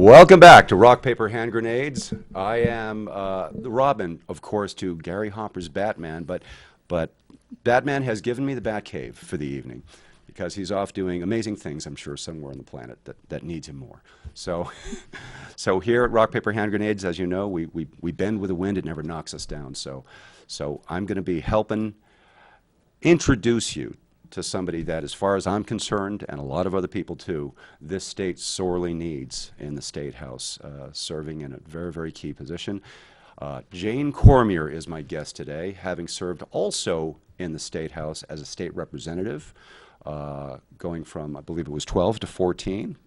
Welcome back to Rock, Paper, Hand Grenades. I am the Robin, of course, to Gary Hopper's Batman, but Batman has given me the Batcave for the evening because he's off doing amazing things, I'm sure, somewhere on the planet that needs him more. So, so here at Rock, Paper, Hand Grenades, as you know, we bend with the wind, it never knocks us down. So I'm going to be helping introduce you to somebody that, as far as I'm concerned, and a lot of other people too, this state sorely needs in the State House, serving in a very, very key position. Jane Cormier is my guest today, having served also in the State House as a state representative, going from, I believe it was 12 to 14,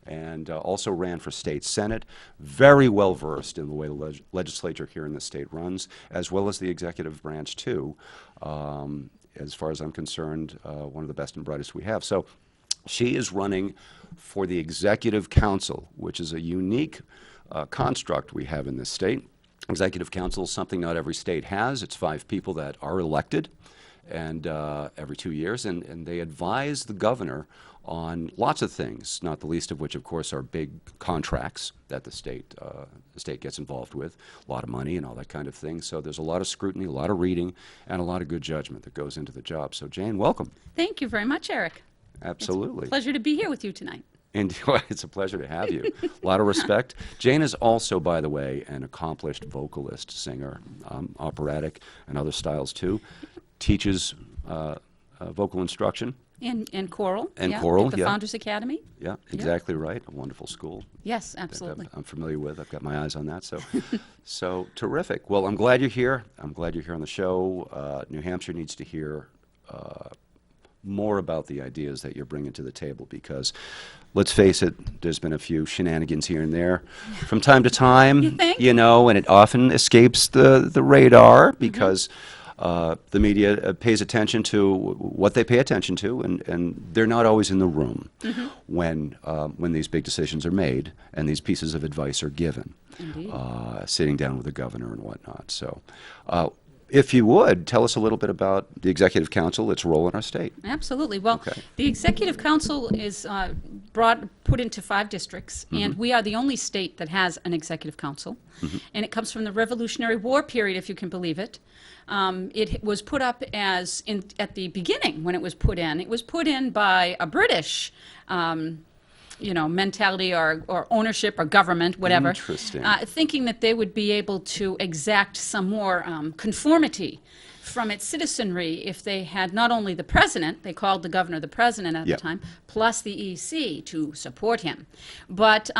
and also ran for state senate. Very well versed in the way the legislature here in the state runs, as well as the executive branch too. As far as I'm concerned, one of the best and brightest we have. So she is running for the Executive Council, which is a unique construct we have in this state. Executive Council is something not every state has. It's 5 people that are elected and every 2 years, and they advise the governor on lots of things, not the least of which, of course, are big contracts that the state gets involved with, a lot of money and all that kind of thing. So there's a lot of scrutiny, a lot of reading, and a lot of good judgment that goes into the job. So Jane, welcome. Thank you very much, Eric. Absolutely. It's a pleasure to be here with you tonight. And it's a pleasure to have you. A lot of respect. Jane is also, by the way, an accomplished vocalist, singer, operatic and other styles too. Teaches vocal instruction. And choral. And yeah, choral, at the yeah. Founders Academy. Yeah, exactly right. A wonderful school. Yes, absolutely. I'm familiar with. I've got my eyes on that. So, so terrific. Well, I'm glad you're here. I'm glad you're here on the show. New Hampshire needs to hear more about the ideas that you're bringing to the table because, let's face it, there's been a few shenanigans here and there from time to time. You think? You know, and it often escapes the radar because the media pays attention to what they pay attention to, and they're not always in the room when these big decisions are made and these pieces of advice are given, sitting down with the governor and whatnot. So if you would, tell us a little bit about the Executive Council, its role in our state. Absolutely. Well, Okay. the Executive Council is put into 5 districts, and we are the only state that has an Executive Council. And it comes from the Revolutionary War period, if you can believe it. It was put up as, at the beginning when it was put in by a British mentality or ownership or government, whatever. Interesting. Thinking that they would be able to exact some more conformity from its citizenry if they had not only the president, they called the governor the president at the time, plus the EC to support him. But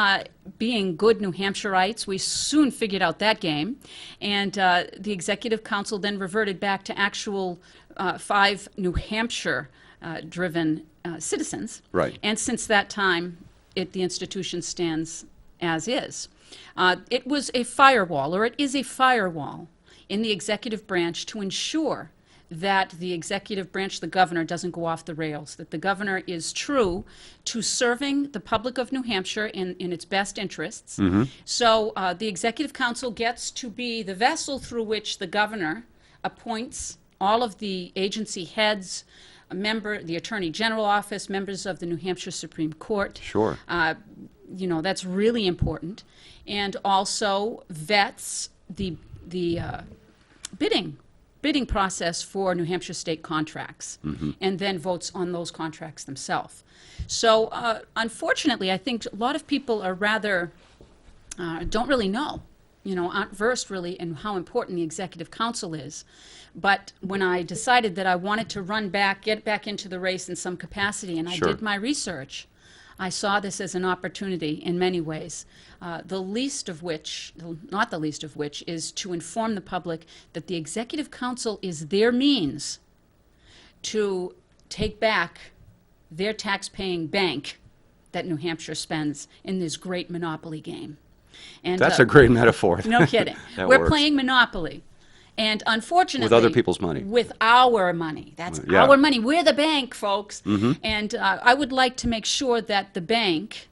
being good New Hampshireites, we soon figured out that game. And the Executive Council then reverted back to actual 5 New Hampshire-driven citizens. Right. And since that time, the institution stands as is. It was a firewall, or it is a firewall, in the executive branch to ensure that the executive branch, the governor, doesn't go off the rails, that the governor is true to serving the public of New Hampshire in its best interests. So the Executive Council gets to be the vessel through which the governor appoints all of the agency heads, the Attorney General office, members of the New Hampshire Supreme Court. Sure. That's really important. And also vets the bidding process for New Hampshire state contracts, and then votes on those contracts themselves. So unfortunately, I think a lot of people are rather don't really know, aren't versed really in how important the Executive Council is. But when I decided that I wanted to get back into the race in some capacity, and I did my research, I saw this as an opportunity in many ways, not the least of which, is to inform the public that the Executive Council is their means to take back their tax-paying bank that New Hampshire spends in this great monopoly game. And That's a great metaphor. No kidding. We're playing Monopoly. And unfortunately, with other people's money. With our money. That's our money. We're the bank, folks. And I would like to make sure that the bank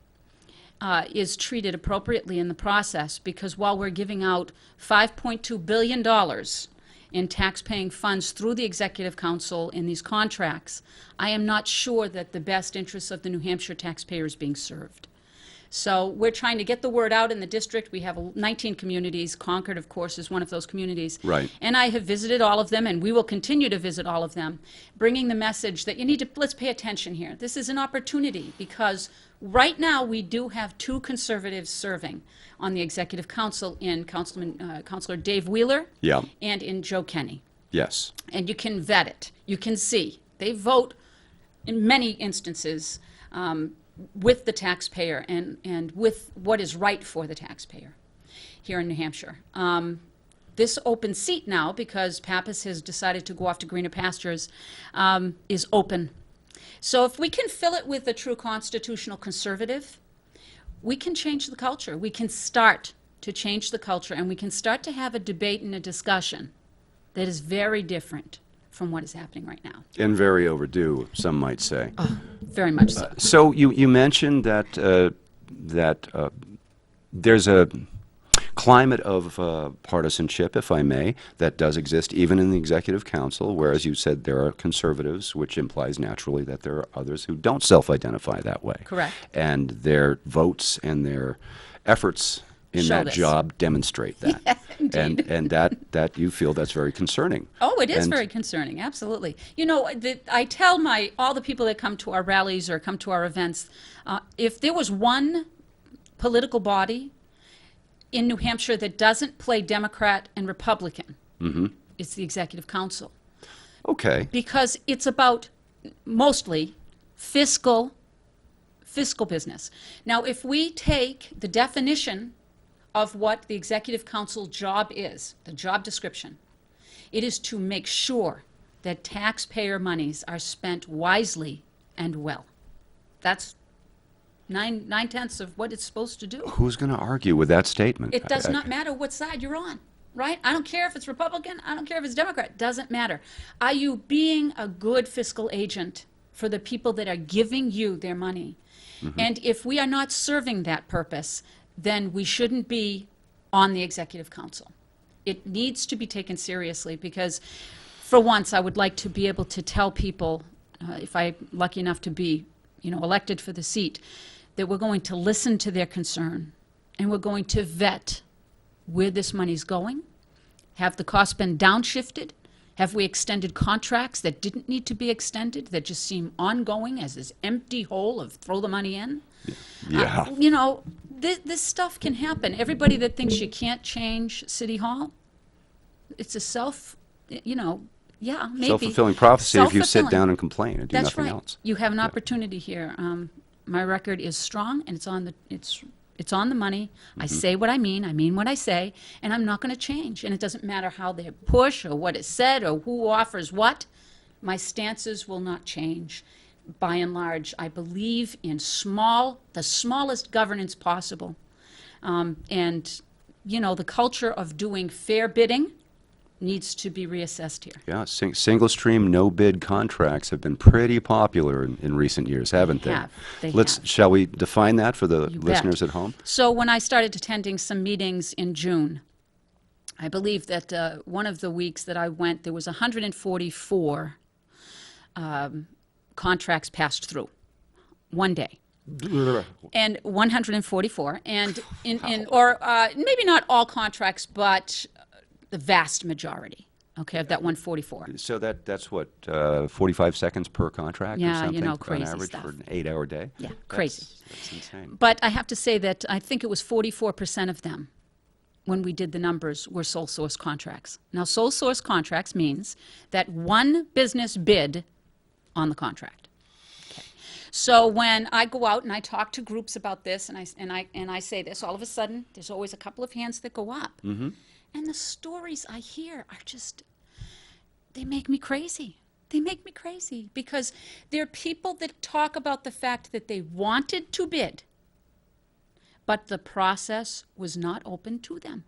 is treated appropriately in the process, because while we're giving out $5.2 billion in tax-paying funds through the Executive Council in these contracts, I am not sure that the best interests of the New Hampshire taxpayer is being served. So we're trying to get the word out in the district. We have 19 communities. Concord, of course, is one of those communities. Right. And I have visited all of them, and we will continue to visit all of them, bringing the message that you need to, let's pay attention here. This is an opportunity, because right now we do have two conservatives serving on the executive council, in Councilor Dave Wheeler Yeah. and in Joe Kenny. Yes. And you can vet it. You can see. They vote in many instances with the taxpayer and with what is right for the taxpayer here in New Hampshire. This open seat now, because Pappas has decided to go off to greener pastures, is open. So if we can fill it with a true constitutional conservative, we can change the culture. We can start to change the culture, and we can start to have a debate and a discussion that is very different from what is happening right now. And very overdue, some might say. Very much so. So you mentioned that there's a climate of partisanship, if I may, that does exist even in the executive council, whereas you said there are conservatives, which implies naturally that there are others who don't self-identify that way. Correct. And their votes and their efforts in Show that this. job demonstrate that. Yeah, indeed. And that you feel that's very concerning. Oh, it is And- very concerning, absolutely. You know, I tell all the people that come to our rallies or come to our events, if there was one political body in New Hampshire that doesn't play Democrat and Republican, it's the Executive Council. Okay. Because it's about mostly fiscal business. Now, if we take the definition of what the Executive Council job is, the job description, it is to make sure that taxpayer monies are spent wisely and well. That's nine-tenths of what it's supposed to do. Who's going to argue with that statement? It does not matter what side you're on, right? I don't care if it's Republican, I don't care if it's Democrat, it doesn't matter. Are you being a good fiscal agent for the people that are giving you their money? And if we are not serving that purpose, then we shouldn't be on the Executive Council. It needs to be taken seriously, because for once I would like to be able to tell people, if I'm lucky enough to be, elected for the seat, that we're going to listen to their concern, and we're going to vet where this money's going. Have the cost been downshifted? Have we extended contracts that didn't need to be extended, that just seem ongoing as this empty hole of throw the money in? Yeah. This stuff can happen. Everybody that thinks you can't change City Hall, it's a yeah, maybe. Self-fulfilling prophecy if you sit Self-fulfilling. down and complain and do That's nothing right. else. You have an opportunity here. My record is strong, and it's on the money. I say what I mean what I say, and I'm not going to change. And it doesn't matter how they push or what is said or who offers what. My stances will not change. By and large, I believe in the smallest governance possible. And, the culture of doing fair bidding needs to be reassessed here. Yeah, single stream, no bid contracts have been pretty popular in recent years, haven't they? They have. Shall we define that for the You listeners bet. at home? So when I started attending some meetings in June, I believe that one of the weeks that I went, there was 144 contracts passed through one day. And 144, and maybe not all contracts, but the vast majority, okay, of that 144. So that's what, 45 seconds per contract or Yeah, something? crazy on average stuff. for an 8-hour day? Yeah, crazy. That's insane. But I have to say that I think it was 44% of them, when we did the numbers, were sole source contracts. Now, sole source contracts means that one business bid on the contract. Okay. So when I go out and I talk to groups about this, and I say this, all of a sudden there's always a couple of hands that go up, and the stories I hear are just, they make me crazy. They make me crazy, because there are people that talk about the fact that they wanted to bid, but the process was not open to them.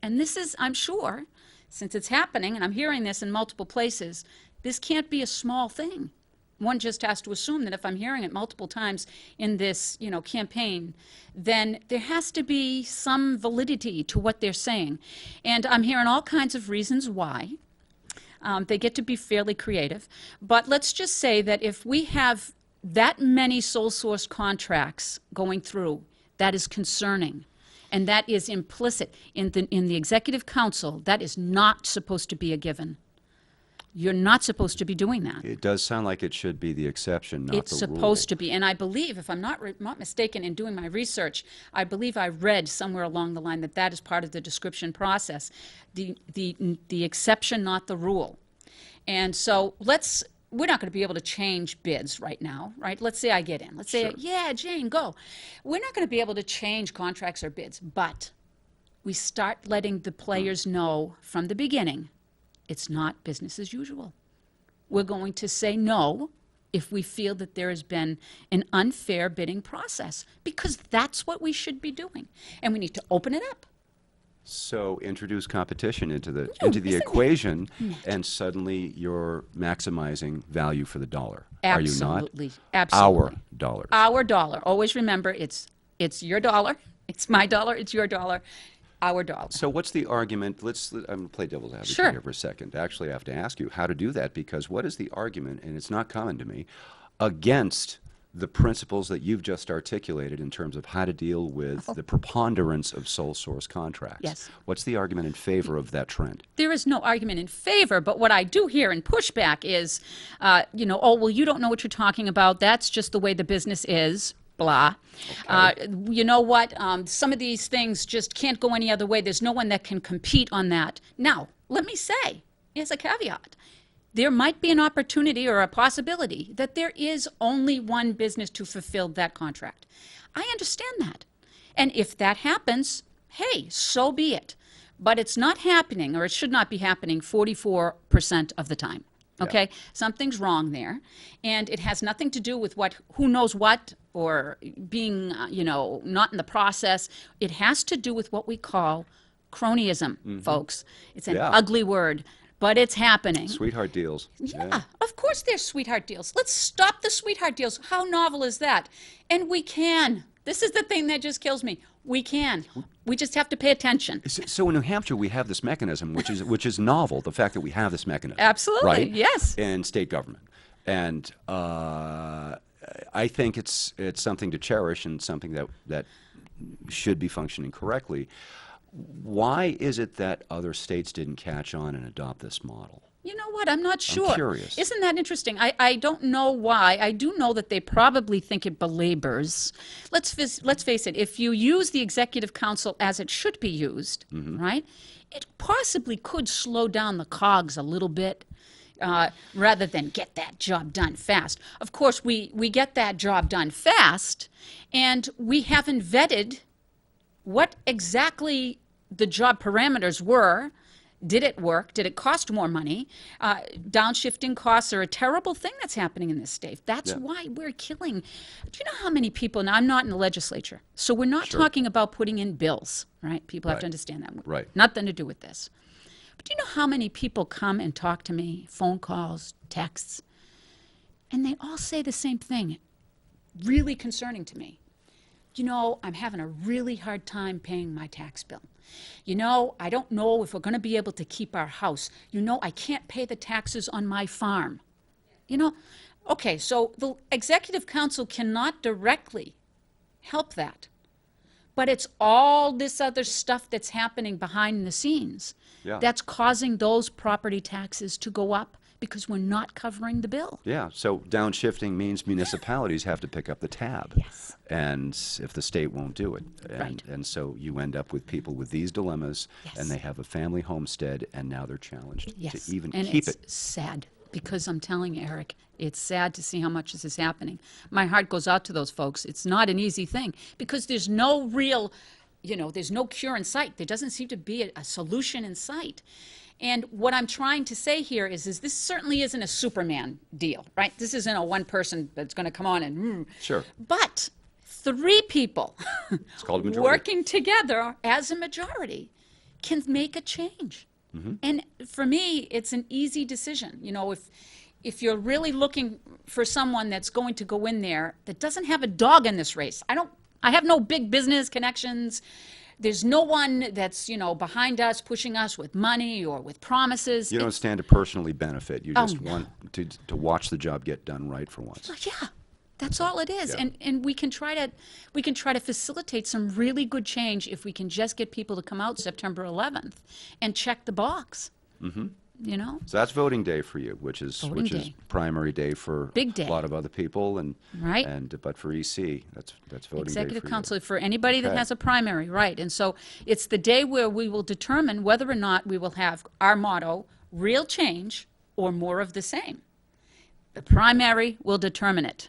And this is, I'm sure, since it's happening, and I'm hearing this in multiple places, this can't be a small thing. One just has to assume that if I'm hearing it multiple times in this, campaign, then there has to be some validity to what they're saying. And I'm hearing all kinds of reasons why. They get to be fairly creative. But let's just say that if we have that many sole source contracts going through, That is concerning. And that is implicit in the executive council. That is not supposed to be a given. You're not supposed to be doing that. It does sound like it should be the exception, not It's the rule. supposed to be. And I believe, if I'm not mistaken in doing my research, I believe I read somewhere along the line that that is part of the description process. The exception, not the rule. And so we're not going to be able to change bids right now, right? Let's say I get in. Let's say, Sure. yeah, Jane, go. We're not going to be able to change contracts or bids, but we start letting the players know from the beginning it's not business as usual. We're going to say no if we feel that there has been an unfair bidding process, because that's what we should be doing. And we need to open it up. So introduce competition into the isn't it equation, and suddenly you're maximizing value for the dollar. Are you not? Absolutely. Absolutely. Our dollars. Our dollar. Always remember, it's your dollar. It's my dollar. It's your dollar. Our dollar. So what's the argument? I'm going to play devil's advocate Sure. here for a second. Actually, I have to ask you how to do that, because what is the argument, and it's not common to me, against the principles that you've just articulated in terms of how to deal with the preponderance of sole source contracts? Yes. What's the argument in favor of that trend? There is no argument in favor, but what I do hear in pushback is, oh, well, you don't know what you're talking about. That's just the way the business is. Blah. You know what? Some of these things just can't go any other way. There's no one that can compete on that. Now, let me say, as a caveat, there might be an opportunity or a possibility that there is only one business to fulfill that contract. I understand that. And if that happens, hey, so be it. But it's not happening, or it should not be happening 44% of the time. Okay? Something's wrong there. And it has nothing to do with who knows what, or being, not in the process. It has to do with what we call cronyism, folks. It's an ugly word, but it's happening. Sweetheart deals. Yeah, of course there's sweetheart deals. Let's stop the sweetheart deals. How novel is that? And we can. This is the thing that just kills me. We can. We just have to pay attention. So in New Hampshire, we have this mechanism, which is novel. The fact that we have this mechanism, Absolutely, right? yes. In state government, and I think it's something to cherish and something that should be functioning correctly. Why is it that other states didn't catch on and adopt this model? You know what? I'm not sure. I'm curious. Isn't that interesting? I don't know why. I do know that they probably think it belabors. Let's face it. If you use the executive council as it should be used, right, it possibly could slow down the cogs a little bit. Rather than get that job done fast. Of course, we get that job done fast, and we haven't vetted what exactly the job parameters were. Did it work? Did it cost more money? Downshifting costs are a terrible thing that's happening in this state. That's why we're killing. Do you know how many people? Now, I'm not in the legislature, so we're not talking about putting in bills, right? People have to understand that. Right. Nothing to do with this. But do you know how many people come and talk to me, phone calls, texts, and they all say the same thing, really concerning to me. I'm having a really hard time paying my tax bill. I don't know if we're going to be able to keep our house. I can't pay the taxes on my farm. Okay, so the executive council cannot directly help that. But it's all this other stuff that's happening behind the scenes that's causing those property taxes to go up because we're not covering the bill. Yeah, so downshifting means municipalities have to pick up the tab. Yes. And if the state won't do it. Right. And so you end up with people with these dilemmas, and they have a family homestead, and now they're challenged to even keep it. And it's sad, because I'm telling you, Eric, it's sad to see how much this is happening. My heart goes out to those folks. It's not an easy thing, because there's no real, there's no cure in sight. There doesn't seem to be a solution in sight. And what I'm trying to say here is this certainly isn't a Superman deal, right? This isn't a one person that's going to come on and Sure. But 3 people It's called a majority. working together as a majority can make a change. And for me, it's an easy decision. If you're really looking for someone that's going to go in there that doesn't have a dog in this race, I have no big business connections. There's no one that's, behind us, pushing us with money or with promises. You don't stand to personally benefit. You just want to watch the job get done right for once. Yeah. That's all it is. Yeah. And we can try to facilitate some really good change if we can just get people to come out September 11th and check the box. You know? So that's voting day for you, which is Voting day. primary day for Big day. a lot of other people, and Right. but for EC, that's voting Executive day for council for anybody that Okay. has a primary, right? And so it's the day where we will determine whether or not we will have our motto, real change or more of the same. The primary will determine it.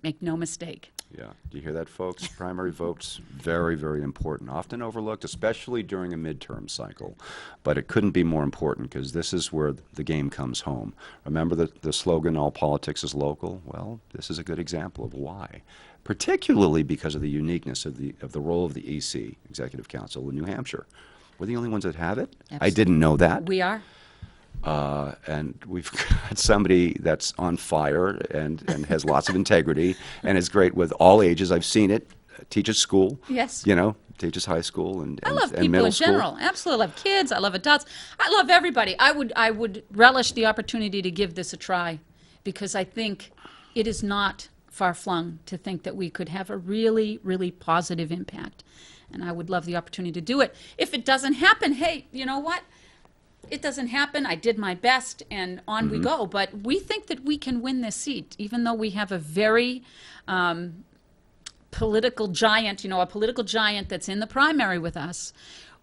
Make no mistake. you. Yeah, do you hear that, folks? Primary votes, very, very important, often overlooked, especially during a midterm cycle. But it couldn't be more important because this is where the game comes home. Remember the slogan, all politics is local? Well, this is a good example of why. Particularly because of the uniqueness of the role of the EC, Executive Council in New Hampshire. We're the only ones that have it. I didn't know that. We are. And we've got somebody that's on fire and has lots of integrity and is great with all ages. I've seen it. Teaches school. Yes. You know, teaches high school and I love and people middle in school. general. Absolutely. I love kids. I love adults. I love everybody. I would relish the opportunity to give this a try because I think it is not far-flung to think that we could have a really, really positive impact. And I would love the opportunity to do it. If it doesn't happen, hey, you know what? It doesn't happen. I did my best, and on we go. But we think that we can win this seat, even though we have a very political giant, a political giant that's in the primary with us.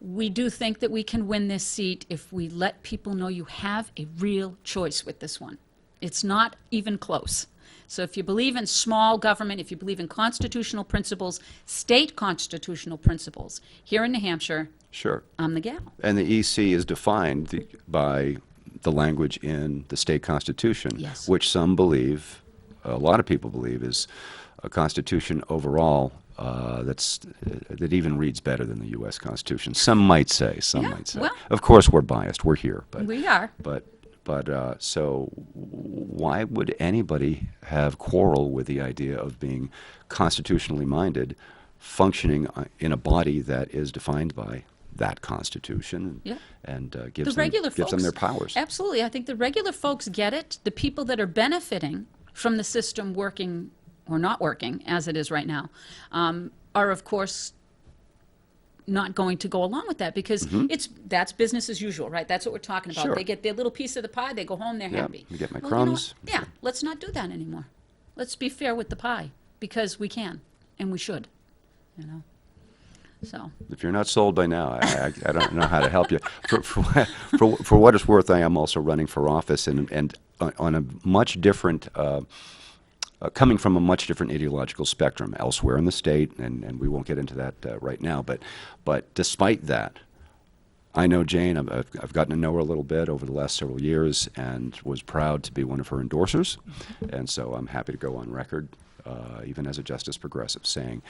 We do think that we can win this seat if we let people know you have a real choice with this one. It's not even close. So if you believe in small government, if you believe in constitutional principles, state constitutional principles, here in New Hampshire, Sure. I'm the gal. And the EC is defined by the language in the state constitution, Yes. which some believe, a lot of people believe, is a constitution overall that even reads better than the U.S. Constitution. Some might say. Some Yeah, might say. well- Of course, we're biased. We're here, but We are. so why would anybody have quarrel with the idea of being constitutionally minded, functioning in a body that is defined by that Constitution Yeah. and The gives regular them folks, their powers? Absolutely. I think the regular folks get it. The people that are benefiting from the system working or not working, as it is right now, are, of course, not going to go along with that because that's business as usual, right? That's what we're talking about. Sure. They get their little piece of the pie, they go home, they're Yeah, happy. you get my Well, you know crumbs. what? Yeah, let's not do that anymore. Let's be fair with the pie because we can and we should, So, If you're not sold by now, I don't know how to help you. For what it's worth, I am also running for office and on a much different, coming from a much different ideological spectrum elsewhere in the state, and we won't get into that right now. But despite that, I know Jane. I've gotten to know her a little bit over the last several years, and was proud to be one of her endorsers. And so I'm happy to go on record, even as a Justice Progressive, saying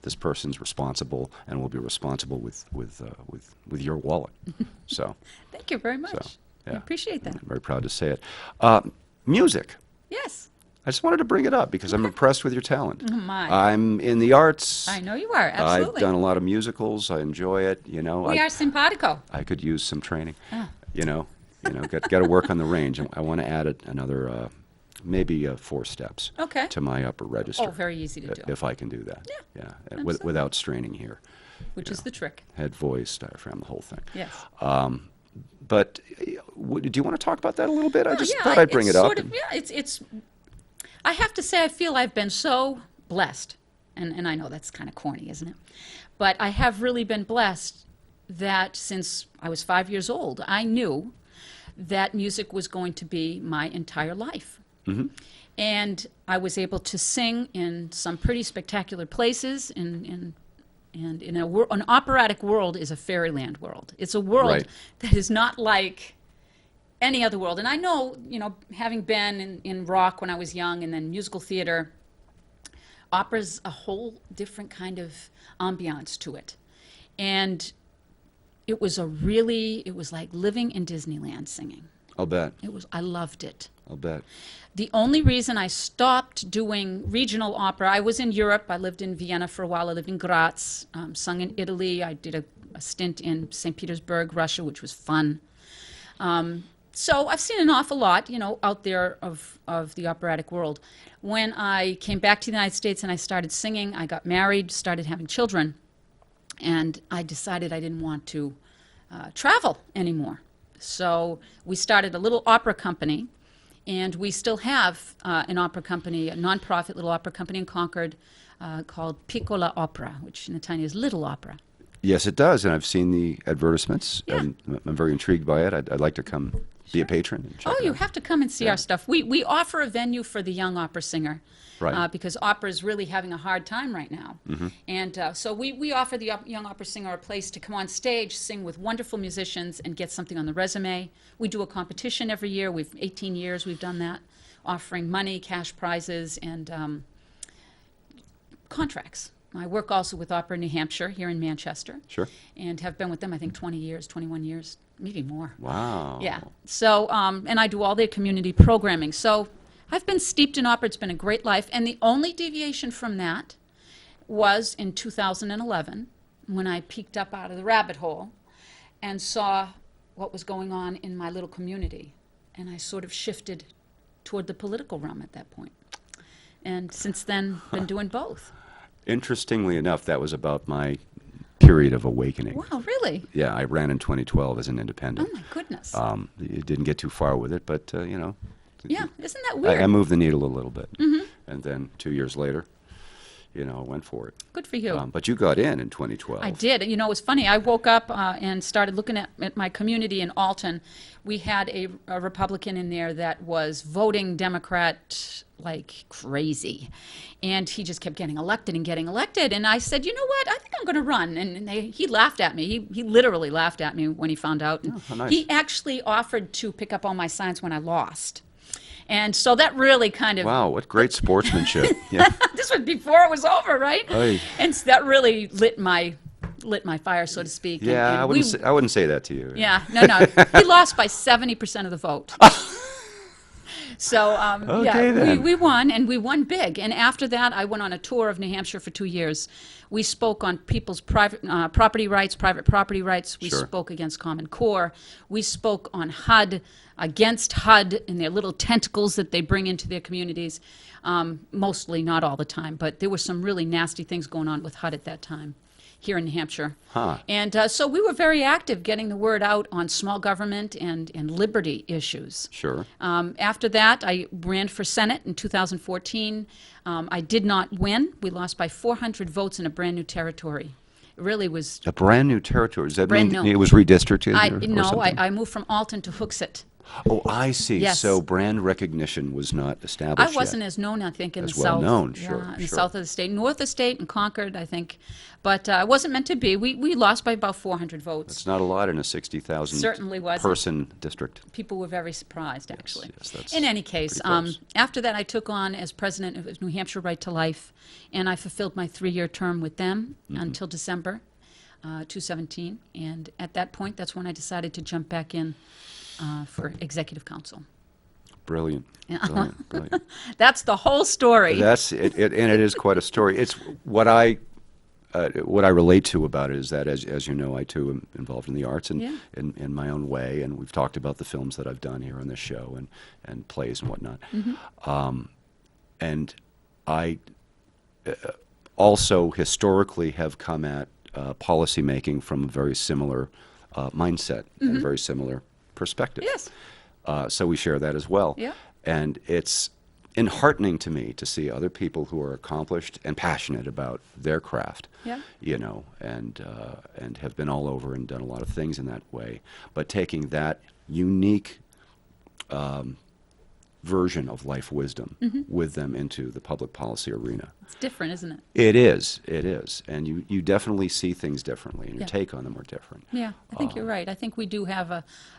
this person's responsible and will be responsible with your wallet. So, thank you very much. I yeah, appreciate that. I'm very proud to say it. Music. Yes. I just wanted to bring it up because I'm impressed with your talent. Oh, my. I'm in the arts. I know you are, absolutely. I've done a lot of musicals. I enjoy it. We are simpatico. I could use some training. Ah. Got to work on the range. I want to add another maybe 4 steps Okay. to my upper register. Oh, very easy to do. If I can do that. Yeah, and without straining here. Which is the trick. Head, voice, diaphragm, the whole thing. Yes. But do you want to talk about that a little bit? I just Yeah, thought I'd bring it's it up. sort of- yeah, it's. I have to say, I feel I've been so blessed, and I know that's kind of corny, isn't it? But I have really been blessed that since I was 5 years old, I knew that music was going to be my entire life. And I was able to sing in some pretty spectacular places. And in an operatic world is a fairyland world. It's a world Right. that is not like any other world. And I know, having been in rock when I was young and then musical theater, opera's a whole different kind of ambiance to it. And it was like living in Disneyland singing. I'll bet. I loved it. I'll bet. The only reason I stopped doing regional opera, I was in Europe. I lived in Vienna for a while. I lived in Graz, sung in Italy. I did a stint in St. Petersburg, Russia, which was fun. So I've seen an awful lot, out there of the operatic world. When I came back to the United States and I started singing, I got married, started having children, and I decided I didn't want to travel anymore. So we started a little opera company, and we still have an opera company, a nonprofit little opera company in Concord called Piccola Opera, which in Italian is Little Opera. Yes, it does, and I've seen the advertisements, Yeah. and I'm very intrigued by it. I'd like to come be a patron and check Oh, it you out. have to come and see our stuff. We offer a venue for the young opera singer. Right. Because opera is really having a hard time right now. And so we offer the young opera singer a place to come on stage, sing with wonderful musicians, and get something on the resume. We do a competition every year. 18 years we've done that, offering money, cash prizes, and contracts. I work also with Opera New Hampshire here in Manchester. Sure. And have been with them, I think, 20 years, 21 years, maybe more. Wow. Yeah. So, and I do all their community programming. So I've been steeped in opera. It's been a great life. And the only deviation from that was in 2011 when I peeked up out of the rabbit hole and saw what was going on in my little community. And I sort of shifted toward the political realm at that point. And since then, been doing both. Interestingly enough, that was about my period of awakening. Wow, really? Yeah, I ran in 2012 as an independent. Oh, my goodness. It didn't get too far with it, but, Yeah, isn't that weird? I moved the needle a little bit. And then 2 years later, I went for it. Good for you. But you got in 2012. I did. It was funny. I woke up and started looking at my community in Alton. We had a Republican in there that was voting Democrat like crazy. And he just kept getting elected and getting elected. And I said, you know what? I think I'm going to run. And he laughed at me. He literally laughed at me when he found out. And how nice. he actually offered to pick up all my signs when I lost. And so that really kind of... Wow, what great sportsmanship. Yeah. This was before it was over, right? Oy. And so that really lit my fire, so to speak. Yeah, and I wouldn't say that to you. Yeah, no. He lost by 70% of the vote. So, Okay, yeah, then. we won, and we won big. And after that, I went on a tour of New Hampshire for 2 years. We spoke on people's private property rights. We Sure. spoke against Common Core. We spoke on HUD, against HUD and their little tentacles that they bring into their communities. Mostly, not all the time, but there were some really nasty things going on with HUD at that time here in New Hampshire. Huh. And so we were very active getting the word out on small government and liberty issues. Sure. After that, I ran for Senate in 2014. I did not win. We lost by 400 votes in a brand new territory. It really was... A brand new territory. Does that Brand mean new. it was redistricted? No, something? I moved from Alton to Hooksett. Oh, I see. Yes. So brand recognition was not established I wasn't yet. as known, I think, in As the well south. known, sure, Yeah, in the sure. south of the state, north of the state, and Concord, I think. But it wasn't meant to be. We lost by about 400 votes. It's not a lot in a 60,000 Certainly wasn't. person district. People were very surprised, actually. yes, that's in any case, pretty close. after that, I took on as president of New Hampshire Right to Life, and I fulfilled my 3-year term with them until December 2017. And at that point, that's when I decided to jump back in for executive council. Brilliant. Brilliant. Brilliant. That's the whole story. That's it, and it is quite a story. It's what I relate to about it is that, as you know, I too am involved in the arts and Yeah. in my own way, and we've talked about the films that I've done here on this show and plays and whatnot. And I also historically have come at policy making from a very similar mindset and a very similar perspective. Yes. So we share that as well. Yeah. And it's enheartening to me to see other people who are accomplished and passionate about their craft, Yeah. and have been all over and done a lot of things in that way, but taking that unique version of life wisdom with them into the public policy arena. It's different, isn't it? It is. And you definitely see things differently, and your Yeah. take on them are different. Yeah, I think you're right. I think we do have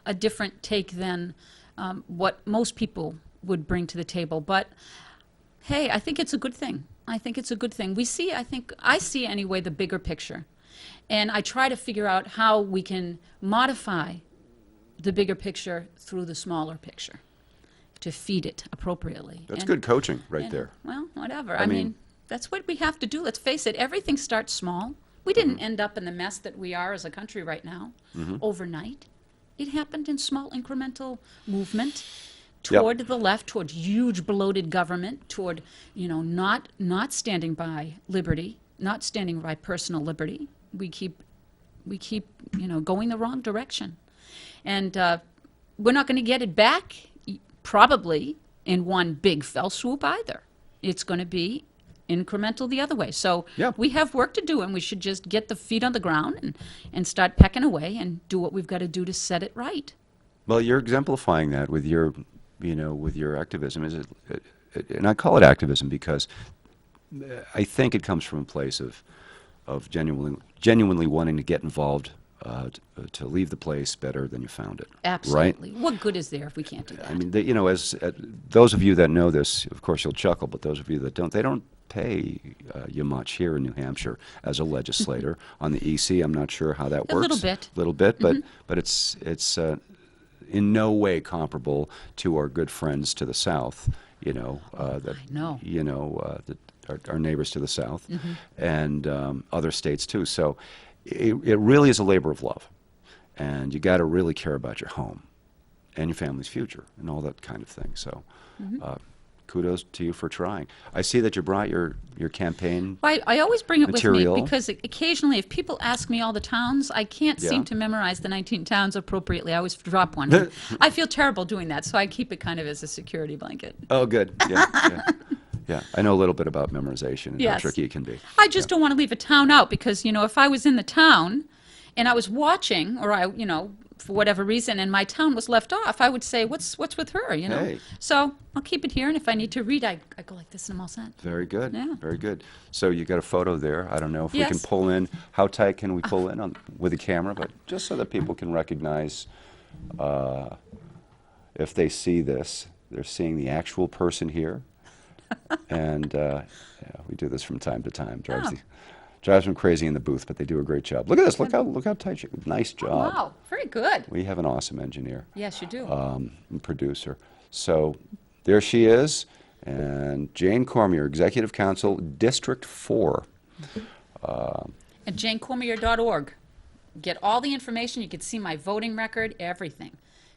a different take than what most people would bring to the table. But hey, I think it's a good thing. I think it's a good thing. I see anyway the bigger picture. And I try to figure out how we can modify the bigger picture through the smaller picture to feed it appropriately. That's And- good coaching right and, there. Well, whatever. I I mean- mean, that's what we have to do. Let's face it, everything starts small. We didn't end up in the mess that we are as a country right now overnight. it happened in small incremental movement Yep. toward the left, toward huge bloated government, toward, not standing by liberty, not standing by personal liberty. We keep, going the wrong direction. And we're not going to get it back, probably, in one big fell swoop either. It's going to be incremental the other way. So Yeah. we have work to do, and we should just get the feet on the ground and start pecking away and do what we've got to do to set it right. Well, you're exemplifying that with your, with your activism. And I call it activism because I think it comes from a place of genuinely wanting to get involved, to leave the place better than you found it. Absolutely. Right? What good is there if we can't do that? I mean, as those of you that know this, of course, you'll chuckle, but those of you that don't, they don't pay you much here in New Hampshire as a legislator. On the EC, I'm not sure how that works. A little bit, bit. but it's in no way comparable to our good friends to the south. That I know. that our neighbors to the south, and other states too. So it really is a labor of love, and you got to really care about your home and your family's future and all that kind of thing. So kudos to you for trying. I see that you brought your campaign. Well, I always bring it material. with me because occasionally, if people ask me all the towns, I can't Yeah. seem to memorize the 19 towns appropriately. I always drop one. I feel terrible doing that, so I keep it kind of as a security blanket. Oh, good. Yeah, yeah. Yeah, I know a little bit about memorization and how Yes. tricky it can be. I just don't want to leave a town out because, if I was in the town and I was watching, or for whatever reason, and my town was left off, I would say, what's with her, Hey. So I'll keep it here, and if I need to read, I go like this and I'm all set. Very good. Yeah. Very good. So you got a photo there. I don't know if we can Yes. pull in. How tight can we pull in with the camera? But just so that people can recognize, if they see this, they're seeing the actual person here. And yeah, we do this from time to time. Drives them crazy in the booth, but they do a great job. Look at this. Look how tight you. Nice job. Wow, very good. We have an awesome engineer. Yes, you do. And producer. So there she is, and Jane Cormier, Executive Council, District 4. At janecormier.org. Get all the information. You can see my voting record, everything.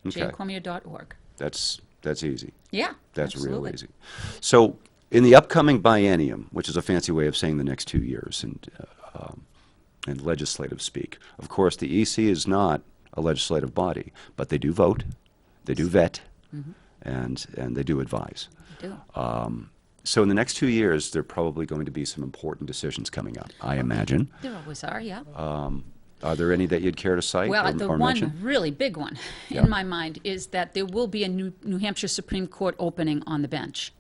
Okay. janecormier.org. That's easy. Yeah, That's absolutely. real easy. So in the upcoming biennium, which is a fancy way of saying the next 2 years in legislative speak, of course, the EC is not a legislative body, but they do vote, they do vet, and they do advise. Do. So in the next 2 years, there are probably going to be some important decisions coming up, I imagine. There always are, yeah. Are there any that you'd care to cite Well, the or one mention? really big one Yeah. in my mind is that there will be a New Hampshire Supreme Court opening on the bench.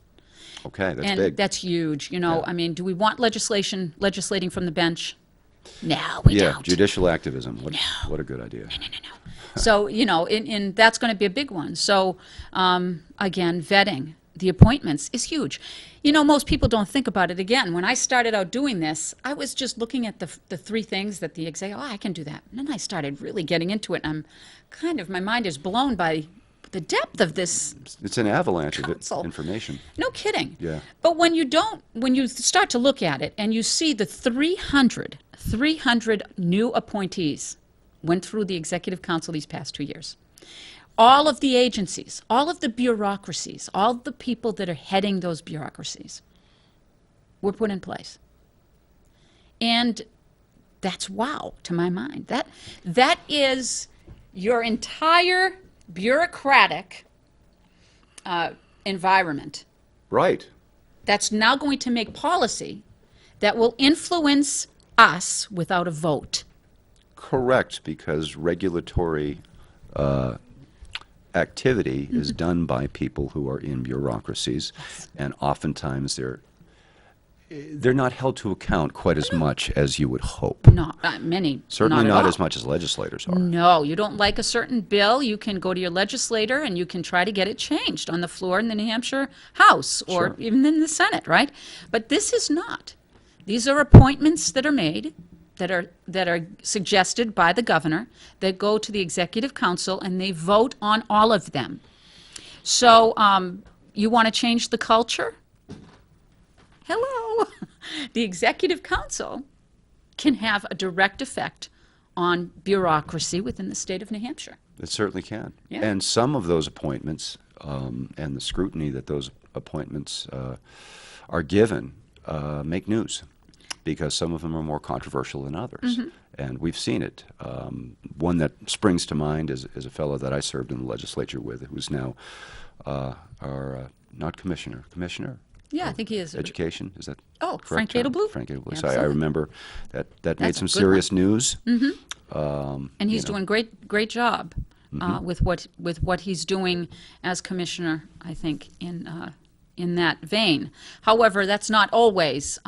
Okay, that's And big. that's huge. Yeah. I mean, do we want legislating from the bench? No, we Yeah, don't. judicial activism. What a good idea. So, and that's going to be a big one. So, again, vetting the appointments is huge. Most people don't think about it. Again, when I started out doing this, I was just looking at the three things that the exec, I can do that. And then I started really getting into it, and my mind is blown by the depth of this. It's an avalanche of Council. information. No kidding. Yeah. But when you start to look at it and you see the 300 new appointees went through the Executive Council these past 2 years. All of the agencies, all of the bureaucracies, all the people that are heading those bureaucracies were put in place. And that's wow to my mind. That is your entire bureaucratic environment Right. that's now going to make policy that will influence us without a vote. Correct, because regulatory activity is done by people who are in bureaucracies, and oftentimes they're not held to account quite as much as you would hope. Not many. Certainly not, not at all. as much as legislators are. No, you don't like a certain bill, you can go to your legislator and you can try to get it changed on the floor in the New Hampshire House or Sure. even in the Senate, right? But this is not. These are appointments that are made, that are suggested by the governor, that go to the Executive Council and they vote on all of them. So you want to change the culture? Hello. The Executive Council can have a direct effect on bureaucracy within the state of New Hampshire. It certainly can. Yeah. And some of those appointments and the scrutiny that those appointments are given make news because some of them are more controversial than others. And we've seen it. One that springs to mind is a fellow that I served in the legislature with, who's now our, not commissioner? Yeah, I think he is. Education, is that Oh, correct Frank term? Adelblue? Frank Adelblue. So I Absolutely. remember that made That's a some good serious news. And he's doing great job with what he's doing as commissioner, I think, in that vein. However, that's not always,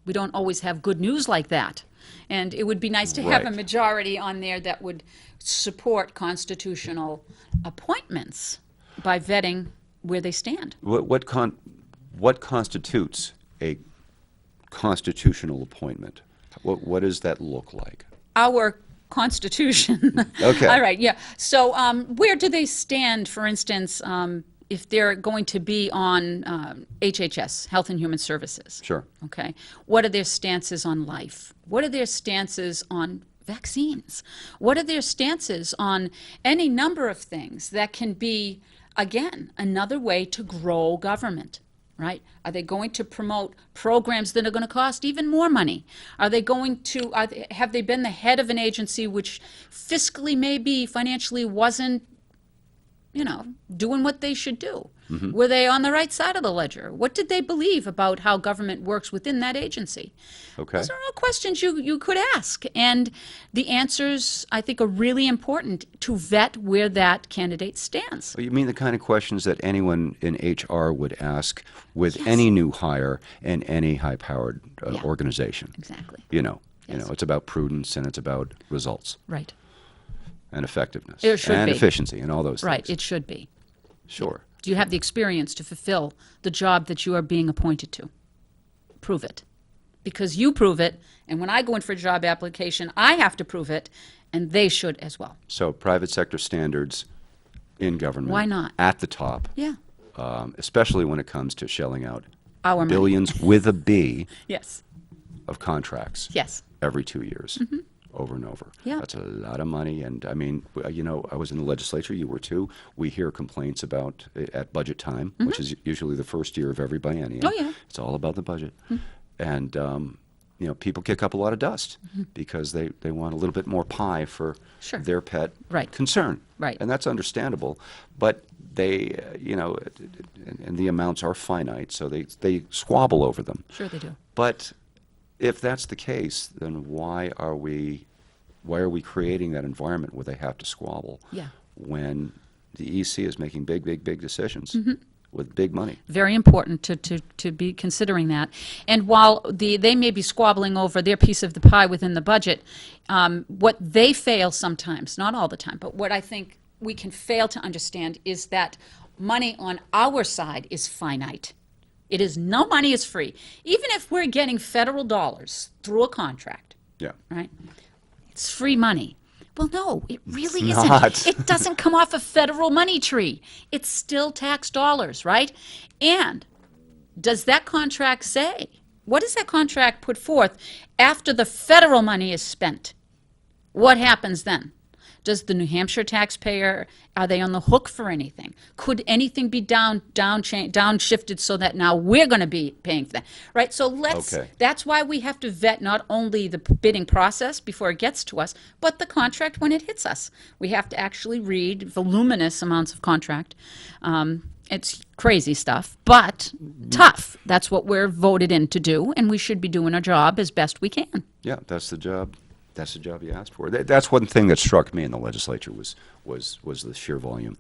we don't always have good news like that. And it would be nice to have a Right. majority on there that would support constitutional appointments by vetting where they stand. What constitutes a constitutional appointment? What does that look like? Our Constitution. Okay. All right, yeah. So where do they stand, for instance, if they're going to be on HHS, Health and Human Services? Sure. Okay. What are their stances on life? What are their stances on vaccines? What are their stances on any number of things that can be, again, another way to grow government? Right? Are they going to promote programs that are going to cost even more money? Are they going to, have they been the head of an agency which fiscally, maybe financially wasn't, doing what they should do? Were they on the right side of the ledger? What did they believe about how government works within that agency? Okay. Those are all questions you could ask. And the answers, I think, are really important to vet where that candidate stands. You mean the kind of questions that anyone in HR would ask with any new hire in any high-powered Yeah. organization? Exactly. It's about prudence and it's about results Right. and effectiveness It should and be. efficiency and all those Right. things. It should be. Sure. Do you have the experience to fulfill the job that you are being appointed to? Prove it. Because you prove it, and when I go in for a job application, I have to prove it, and they should as well. So private sector standards in government. Why not? At the top, Yeah. especially when it comes to shelling out Our money. billions with a B Yes. of contracts Yes. every 2 years. Over and over. Yeah. That's a lot of money. And I mean, I was in the legislature, you were too. We hear complaints about at budget time, which is usually the first year of every biennium. Oh, yeah. It's all about the budget. And, people kick up a lot of dust because they want a little bit more pie for Sure. their pet Right. concern. Right. And that's understandable. But they, and the amounts are finite, so they squabble over them. Sure they do. But if that's the case, then why are we creating that environment where they have to squabble? Yeah. When the EC is making big decisions with big money. Very important to be considering that. And while they may be squabbling over their piece of the pie within the budget, what they fail sometimes, not all the time, but what I think we can fail to understand is that money on our side is finite. No money is free. Even if we're getting federal dollars through a contract, Yeah. right? It's free money. Well, no, it really It's isn't. not. It doesn't come off a federal money tree. It's still tax dollars, right? And does that contract say, what does that contract put forth after the federal money is spent? What happens then? Does the New Hampshire taxpayer, are they on the hook for anything? Could anything be downshifted so that now we're going to be paying for that? Right? So Okay. that's why we have to vet not only the bidding process before it gets to us, but the contract when it hits us. We have to actually read voluminous amounts of contract. It's crazy stuff, but tough. That's what we're voted in to do, and we should be doing our job as best we can. Yeah, that's the job. That's the job you asked for. That's one thing that struck me in the legislature was the sheer volume.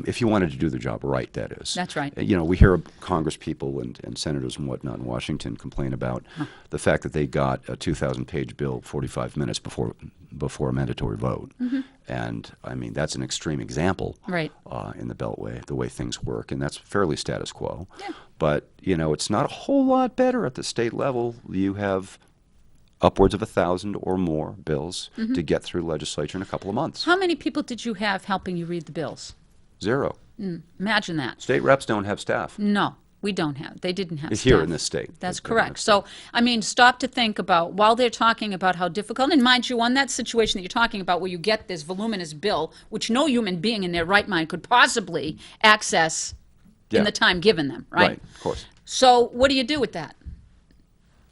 If you wanted to do the job right, that is. That's right. We hear Congress people and senators and whatnot in Washington complain about the fact that they got a 2,000-page bill 45 minutes before a mandatory vote. And, I mean, that's an extreme example Right. In the Beltway, the way things work, and that's fairly status quo. Yeah. But, it's not a whole lot better at the state level. You have upwards of 1,000 or more bills to get through legislature in a couple of months. How many people did you have helping you read the bills? 0. Imagine that. State reps don't have staff. No. We don't have. They didn't have It's here staff. in this state. That's They don't have correct. So, I mean, stop to think about, while they're talking about how difficult, and mind you, on that situation that you're talking about where you get this voluminous bill, which no human being in their right mind could possibly access in Yeah. the time given them, right? Right, of course. So what do you do with that?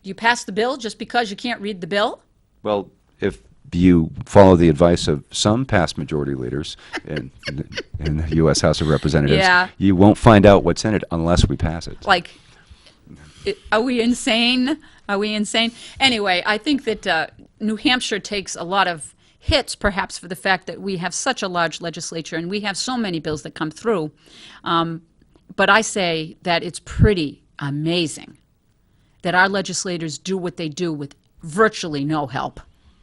Do you pass the bill just because you can't read the bill? Well, if you follow the advice of some past majority leaders in the U.S. House of Representatives, Yeah. you won't find out what's in it unless we pass it. Like, are we insane? Are we insane? Anyway, I think that New Hampshire takes a lot of hits, perhaps, for the fact that we have such a large legislature and we have so many bills that come through. But I say that it's pretty amazing that our legislators do what they do with virtually no help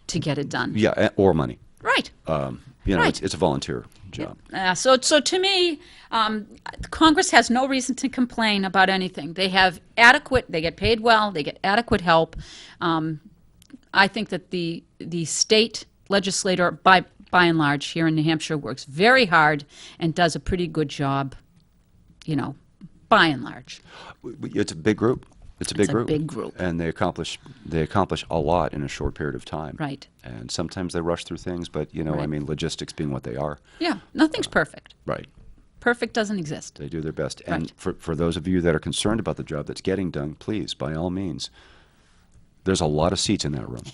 to get it done. Yeah, or money. Right. You know, Right. it's a volunteer job. So to me, Congress has no reason to complain about anything. They get paid well, they get adequate help. I think that the state legislator, by and large, here in New Hampshire, works very hard and does a pretty good job, by and large. It's a big group. It's a big group. big group. And they accomplish a lot in a short period of time. Right. And sometimes they rush through things, but, I Right. mean, logistics being what they are. Yeah, nothing's perfect. Right. Perfect doesn't exist. They do their best. And Right. for those of you that are concerned about the job that's getting done, please, by all means, there's a lot of seats in that room.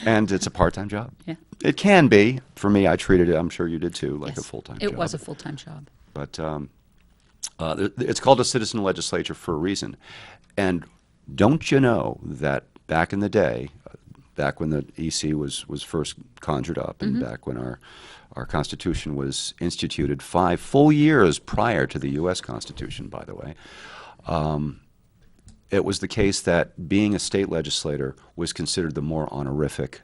And it's a part-time job. Yeah. It can be. For me, I treated it, I'm sure you did too, like a Yes, full-time It job. was a full-time job. But it's called a citizen legislature for a reason. And don't you know that back in the day, back when the EC was first conjured up, and back when our Constitution was instituted 5 full years prior to the U.S. Constitution, by the way, it was the case that being a state legislator was considered the more honorific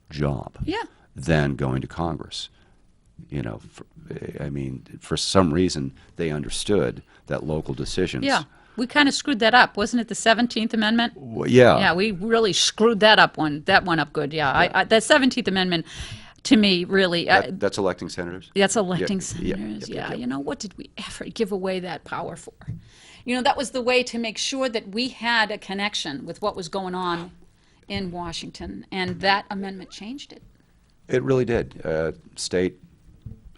job Yeah. than going to Congress. For some reason, they understood that local decisions. Yeah. We kind of screwed that up. Wasn't it the 17th Amendment? Yeah. Yeah, we really screwed that one up good. Yeah, the 17th Amendment, to me, really, That's electing senators? that's electing Yeah, senators. yeah, Yeah, yeah. what did we ever give away that power for? That was the way to make sure that we had a connection with what was going on in Washington, and that amendment changed it. It really did. State,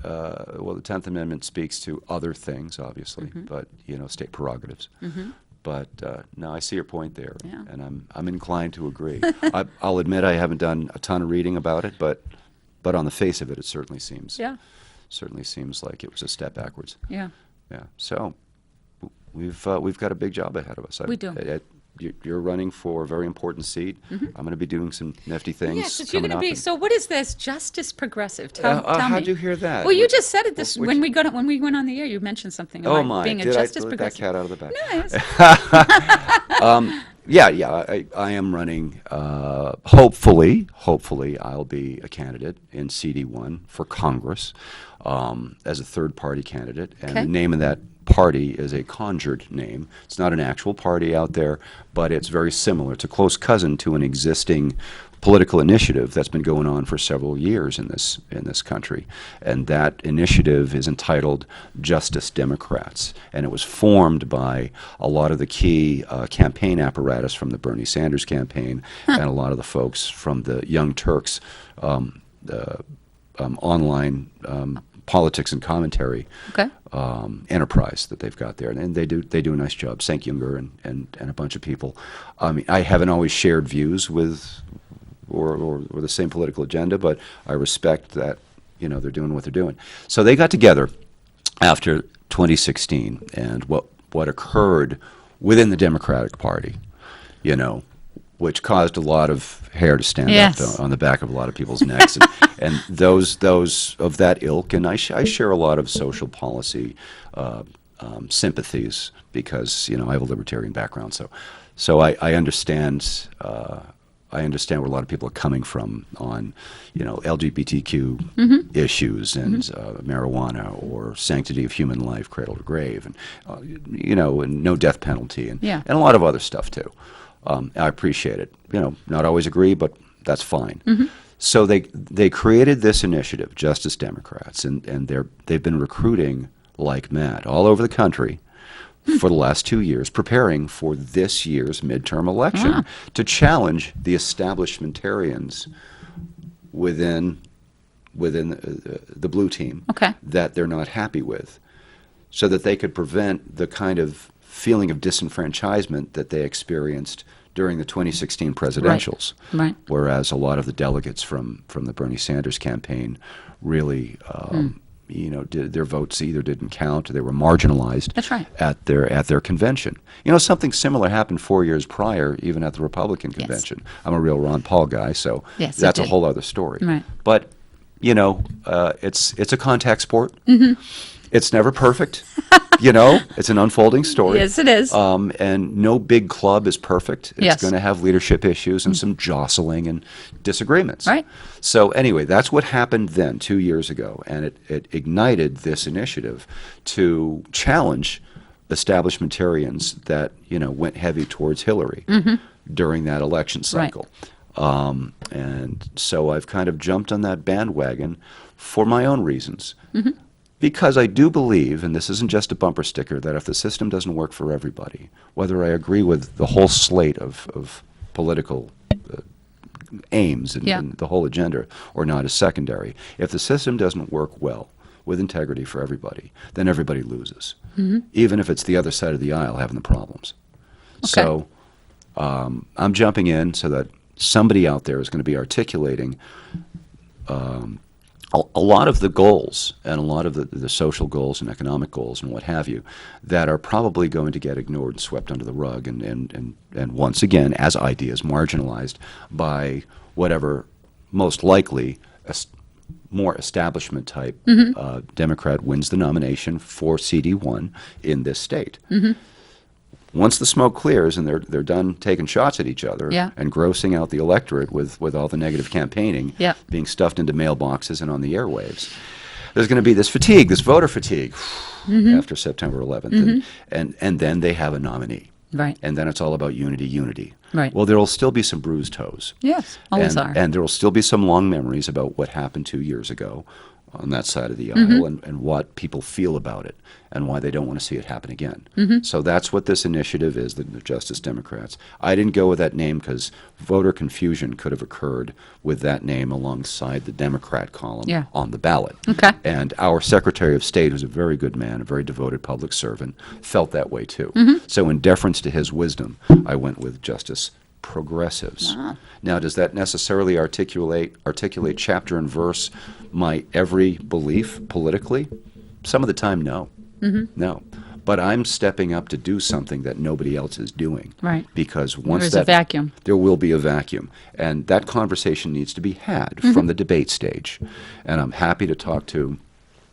the 10th Amendment speaks to other things, obviously, but, state prerogatives. But, no, I see your point there, Yeah. and I'm inclined to agree. I'll admit I haven't done a ton of reading about it, but on the face of it, it certainly seems like it was a step backwards. Yeah. Yeah. So we've got a big job ahead of us. We do. You're running for a very important seat. I'm going to be doing some nifty things. Yes, you're coming going to up be. and- So, what is this? Justice Progressive. Tell me. how'd you hear that? Well, you just said it this Which- when we went on the air. You mentioned something Oh about my! being a Did I Justice let that Progressive. cat out of the bag? No, yes. Yeah. I am running. Hopefully, I'll be a candidate in CD1 for Congress as a third-party candidate, and Okay. the name of that party is a conjured name. It's not an actual party out there, but it's very similar. It's a close cousin to an existing political initiative that's been going on for several years in this country, and that initiative is entitled Justice Democrats, and it was formed by a lot of the key campaign apparatus from the Bernie Sanders campaign and a lot of the folks from the Young Turks online politics and commentary Okay. enterprise that they've got there, and they do a nice job. Cenk Younger and a bunch of people. I mean, I haven't always shared views with or the same political agenda, but I respect that they're doing what they're doing. So they got together after 2016, and what occurred within the Democratic Party, which caused a lot of hair to stand Yes. up on the back of a lot of people's necks, and those of that ilk. And I share a lot of social policy sympathies because I have a libertarian background, so I understand. I understand where a lot of people are coming from on, LGBTQ issues and marijuana or sanctity of human life, cradle to grave, and and no death penalty, and Yeah. and a lot of other stuff too. I appreciate it. Not always agree, but that's fine. So they created this initiative, Justice Democrats, and they've been recruiting like mad all over the country for the last 2 years, preparing for this year's midterm election to challenge the establishmentarians within the blue team Okay. that they're not happy with, so that they could prevent the kind of feeling of disenfranchisement that they experienced during the 2016 presidentials. Right. Whereas a lot of the delegates from the Bernie Sanders campaign really, their votes either didn't count or they were marginalized. That's right. At their convention. You know, something similar happened 4 years prior, even at the Republican Yes. convention. I'm a real Ron Paul guy, so Yes, it that's a did. whole other story. Right. But it's a contact sport. It's never perfect. It's an unfolding story. Yes, it is. And no big club is perfect. It's Yes. going to have leadership issues and some jostling and disagreements. Right. So anyway, that's what happened then 2 years ago, and it ignited this initiative to challenge establishmentarians that went heavy towards Hillary during that election cycle. And so I've kind of jumped on that bandwagon for my own reasons. Because I do believe, and this isn't just a bumper sticker, that if the system doesn't work for everybody, whether I agree with the whole slate of political aims and the whole agenda or not is secondary, if the system doesn't work well with integrity for everybody, then everybody loses, even if it's the other side of the aisle having the problems. Okay. So I'm jumping in so that somebody out there is going to be articulating a lot of the goals and a lot of the social goals and economic goals and what have you that are probably going to get ignored and swept under the rug and once again, as ideas, marginalized by whatever most likely more establishment type Democrat wins the nomination for CD1 in this state. Once the smoke clears and they're done taking shots at each other and grossing out the electorate with all the negative campaigning being stuffed into mailboxes and on the airwaves, there's going to be this fatigue, this voter fatigue after September 11th. And then they have a nominee. Right. And then it's all about unity. Right. Well, there will still be some bruised toes. Yes, always are. And there will still be some long memories about what happened 2 years ago on that side of the aisle and what people feel about it and why they don't want to see it happen again. So that's what this initiative is, the Justice Democrats. I didn't go with that name because voter confusion could have occurred with that name alongside the Democrat column on the ballot. Okay. And our Secretary of State, who's a very good man, a very devoted public servant, felt that way too. So in deference to his wisdom, I went with Justice Progressives. Now, does that necessarily articulate chapter and verse my every belief politically? Some of the time, no. No. But I'm stepping up to do something that nobody else is doing. Right. Because once There's a vacuum. there will be a vacuum. And that conversation needs to be had from the debate stage. And I'm happy to talk to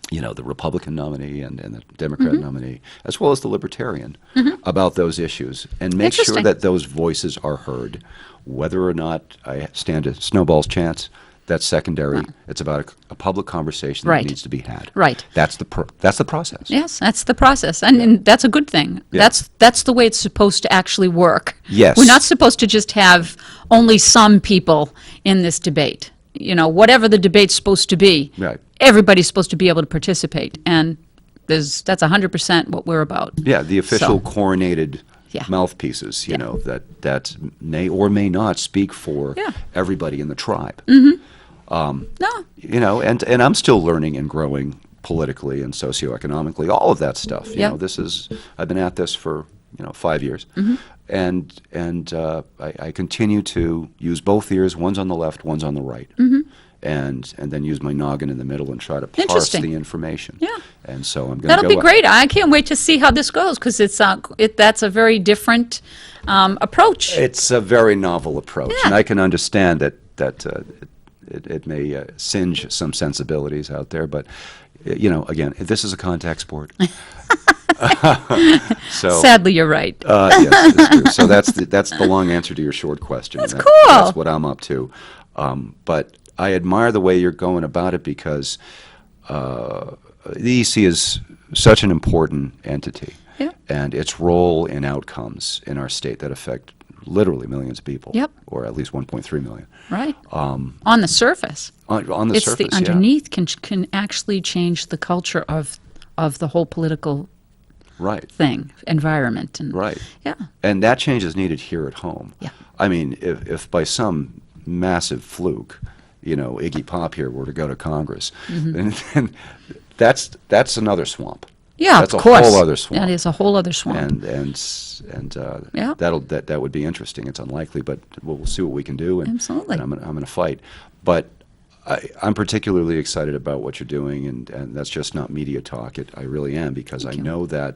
the Republican nominee and the Democrat nominee, as well as the Libertarian, about those issues and make sure that those voices are heard. Whether or not I stand a snowball's chance, that's secondary. It's about a public conversation that needs to be had. Right. That's the process. Yes, that's the process, and that's a good thing. Yeah. That's the way it's supposed to actually work. Yes. We're not supposed to just have only some people in this debate. Whatever the debate's supposed to be, everybody's supposed to be able to participate, and that's 100% what we're about. Yeah, the official coronated mouthpieces, that may or may not speak for everybody in the tribe. No. And I'm still learning and growing politically and socioeconomically, all of that stuff. I've been at this for 5 years, and I continue to use both ears. One's on the left, one's on the right, and then use my noggin in the middle and try to parse the information. Yeah, and so I'm going to That'll be great. I can't wait to see how this goes because that's a very different approach. It's a very novel approach, and I can understand that it may singe some sensibilities out there, but again, this is a contact sport. So sadly, you're right. Yes, it's true. So that's the long answer to your short question. That's cool. That's what I'm up to. But I admire the way you're going about it because the EC is such an important entity, and its role in outcomes in our state that affect literally millions of people, or at least 1.3 million. Right. On the surface. On the surface, the underneath can actually change the culture of the whole political Right. thing, environment. And, Right. Yeah. And that change is needed here at home. Yeah. I mean, if by some massive fluke, Iggy Pop here were to go to Congress, then that's another swamp. Yeah, That's of a course. whole other swamp. That is a whole other swamp. And Yeah. that would be interesting. It's unlikely, but we'll see what we can do. And, Absolutely. And I'm going to fight. But I'm particularly excited about what you're doing, and that's just not media talk. I really am, because I know that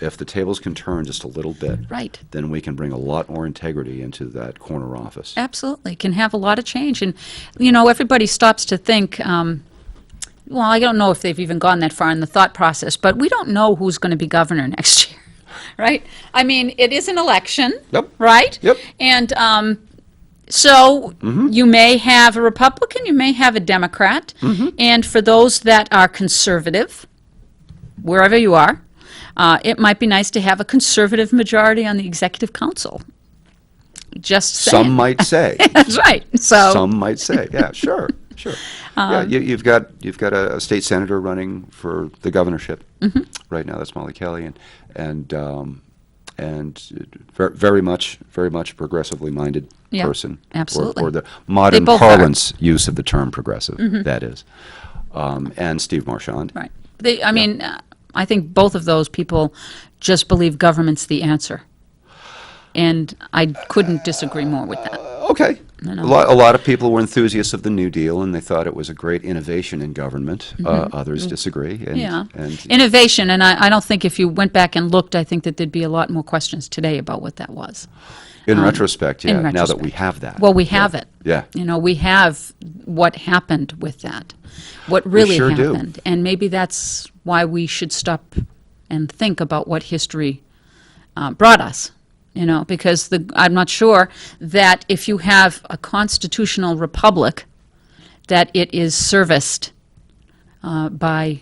if the tables can turn just a little bit, Right. then we can bring a lot more integrity into that corner office. Absolutely. Can have a lot of change. And, everybody stops to think, well, I don't know if they've even gone that far in the thought process, but we don't know who's going to be governor next year, right? I mean, it is an election, Yep. right? Yep. And so you may have a Republican, you may have a Democrat, and for those that are conservative, wherever you are, it might be nice to have a conservative majority on the executive council. Just saying. Some might say. That's right. So Some might say, yeah, sure. Yeah, you've got a state senator running for the governorship right now. That's Molly Kelly, and very much progressively minded Yeah, person. absolutely. Or the modern both parlance use of the term progressive. That is, and Steve Marchand. right. I think both of those people just believe government's the answer. And I couldn't disagree more with that. Okay. A lot of people were enthusiasts of the New Deal, and they thought it was a great innovation in government. Others disagree. And Innovation, and I don't think if you went back and looked, I think that there'd be a lot more questions today about what that was. in retrospect, yeah, in now that retrospect. we have that. Well, we have it. Yeah. We have what happened with that, what really sure do. happened. And maybe that's why we should stop and think about what history brought us. Because I'm not sure that if you have a constitutional republic, that it is serviced by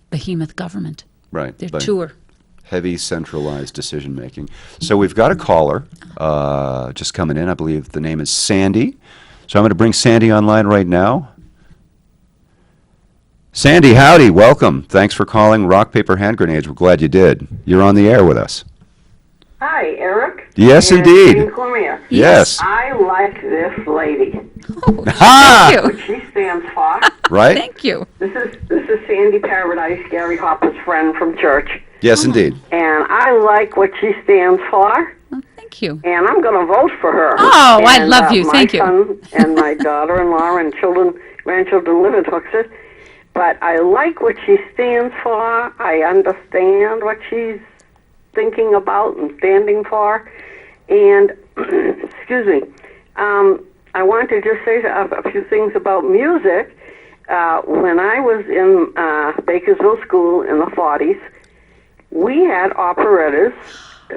behemoth government. Right. They're by two. heavy centralized decision making. So we've got a caller just coming in. I believe the name is Sandy. So I'm going to bring Sandy online right now. Sandy, howdy, welcome. Thanks for calling Rock, Paper, Hand Grenades. We're glad you did. You're on the air with us. Hi, Eric. Yes, and indeed. Jane Cormier. Yes. I like this lady. Ha! Thank What you. she stands for. Right? Thank you. This is Sandy Paradise, Gary Hopper's friend from church, Yes, indeed. and I like what she stands for. Well, thank you. And I'm going to vote for her. Oh, I And, love you. Thank you. My son and my daughter-in-law and grandchildren live in Tuxas. But I like what she stands for. I understand what she's thinking about and standing for. And, excuse me, I want to just say a few things about music. When I was in Bakersville School in the 40s, we had operettas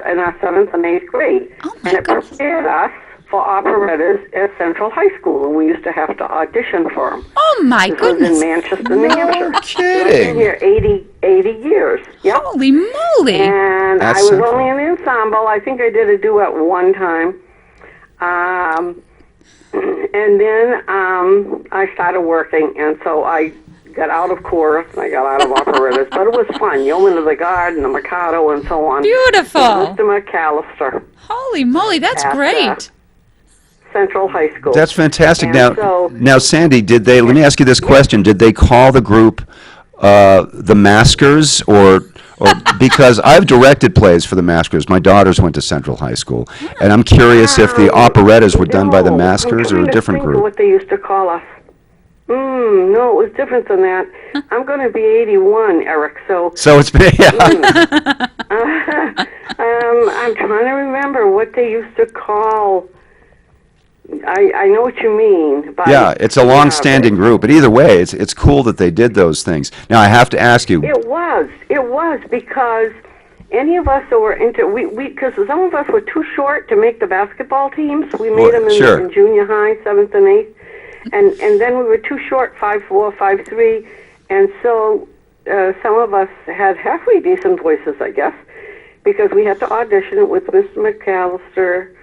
in our 7th and 8th grade. Oh, my and it goodness. prepared us for operettas at Central High School, and we used to have to audition for them. Oh, my This was goodness. in Manchester, New Hampshire. I've kidding. been here 80 years. Yep. Holy moly. And That's I was Central. only in the ensemble. I think I did a duet one time. And then I started working, and so I got out of chorus, and I got out of operettas. But it was fun. Yeoman of the Garden, the Mikado, and so on. Beautiful. With Mr. McAllister Holy moly, that's At, great. Central High School. That's fantastic. And Now, Sandy, let me ask you this question. Did they call the group the Maskers, or because I've directed plays for the Maskers. My daughters went to Central High School, and I'm curious if the operettas were done by the No, Maskers I'm or a trying to different think of group. what they used to call us. No, it was different than that. I'm going to be 81, Eric, so So it's been, yeah. I'm trying to remember what they used to call. I know what you mean. By, Yeah, it's a long-standing group, but either way, it's cool that they did those things. Now, I have to ask you, It was because any of us that were into because some of us were too short to make the basketball teams. We made them sure. in junior high, 7th and 8th, and then we were too short, 5'4", 5'3", and so some of us had halfway decent voices, I guess, because we had to audition it with Mr. McAllister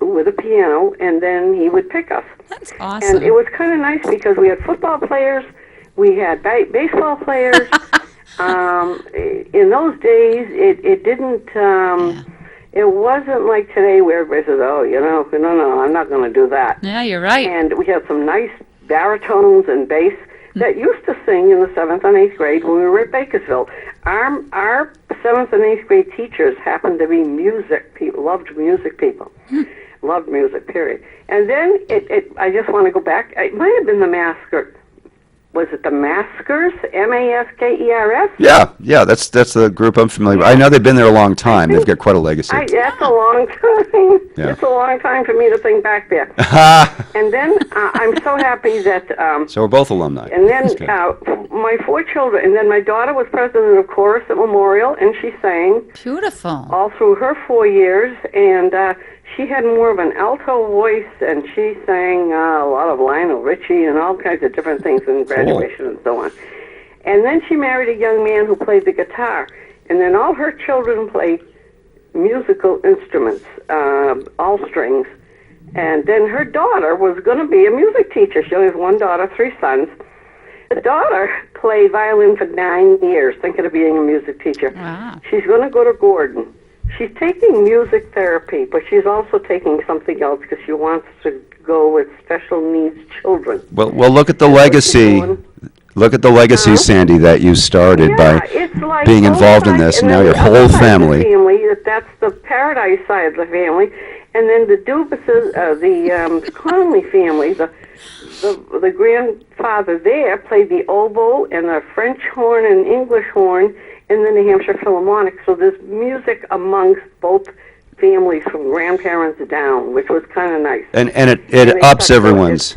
with a piano, and then he would pick us. That's awesome. And it was kind of nice because we had football players, we had baseball players, In those days, it didn't. It wasn't like today where everybody says, "Oh, no, I'm not going to do that." Yeah, you're right. And we had some nice baritones and bass that used to sing in the 7th and 8th grade when we were at Bakersfield. Our 7th and 8th grade teachers happened to be music people, loved music people, loved music, period. And then I just want to go back. It might have been the Maskers. Was it the Maskers? Maskers? Yeah, that's the group I'm familiar with. I know they've been there a long time. They've got quite a legacy. That's a long time. Yeah. It's a long time for me to think back there. And then I'm so happy that... So we're both alumni. And then That's good. my 4 children, and then my daughter was president of chorus at Memorial, and she sang Beautiful. all through her 4 years, and she had more of an alto voice, and she sang a lot of Lionel Richie and all kinds of different things in graduation and so on. And then she married a young man who played the guitar, and then all her children played musical instruments, all strings. And then her daughter was going to be a music teacher. She only has 1 daughter, 3 sons. The daughter played violin for 9 years, thinking of being a music teacher. Wow. She's going to go to Gordon. She's taking music therapy, but she's also taking something else because she wants to go with special needs children. Well, look at the legacy. Look at the legacy, Sandy, that you started by it's like being involved in this, and now your whole family. That's the Paradise side of the family, and then the Dubases, the Conley family, the grandfather there played the oboe and the French horn and English horn in the New Hampshire Philharmonic. So there's music amongst both families from grandparents down, which was kind of nice. And it ups everyone's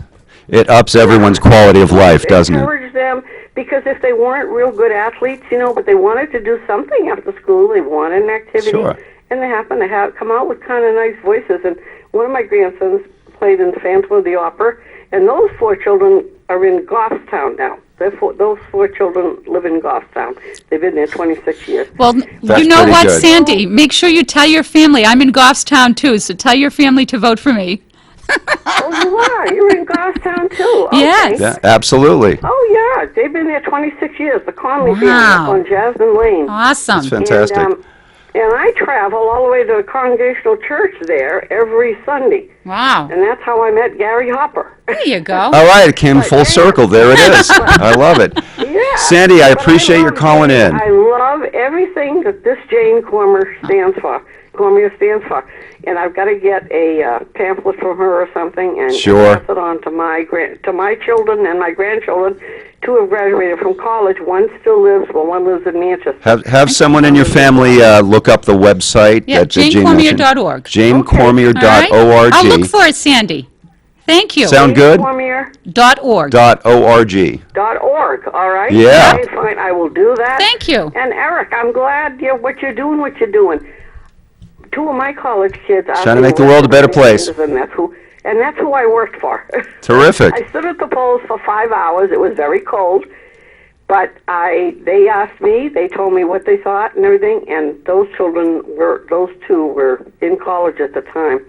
quality of life, doesn't it? Encourage them, because if they weren't real good athletes, but they wanted to do something after school, they wanted an activity, Sure. and they happened to come out with kind of nice voices. And one of my grandsons played in Phantom of the Opera, and those 4 children are in Goffstown now. Those 4 children live in Goffstown. They've been there 26 years. Well, That's you know pretty what, good. Sandy? Make sure you tell your family. I'm in Goffstown, too, so tell your family to vote for me. Oh, you are? You're in Goffstown, too? Okay. Yes. Yeah, absolutely. Oh, yeah. They've been there 26 years. The Conley family Wow. on Jasmine Lane. Awesome. That's fantastic. And I travel all the way to the Congregational Church there every Sunday. Wow. And that's how I met Gary Hopper. There you go. All right, it came full circle. There it is. I love it. Yeah. Sandy, I But appreciate your love calling Jane. in. I love everything that this Jane Cormier stands for. And I've got to get a pamphlet from her or something and Sure. pass it on to my children and my grandchildren. 2 have graduated from college. One still lives, one lives in Manchester. Have someone in your family look up the website. Yeah, that Jane mentioned. janecormier.org. janecormier.org. All right? I'll look for it, Sandy. Thank you. Sound good? Cormier.org. .org. All right? Yeah. Okay, fine. I will do that. Thank you. And Eric, I'm glad what you're doing. 2 of my college kids are Trying to make the world a better place. and that's who I worked for. Terrific. I stood at the polls for 5 hours. It was very cold, but they asked me. They told me what they thought and everything. And those 2 were in college at the time,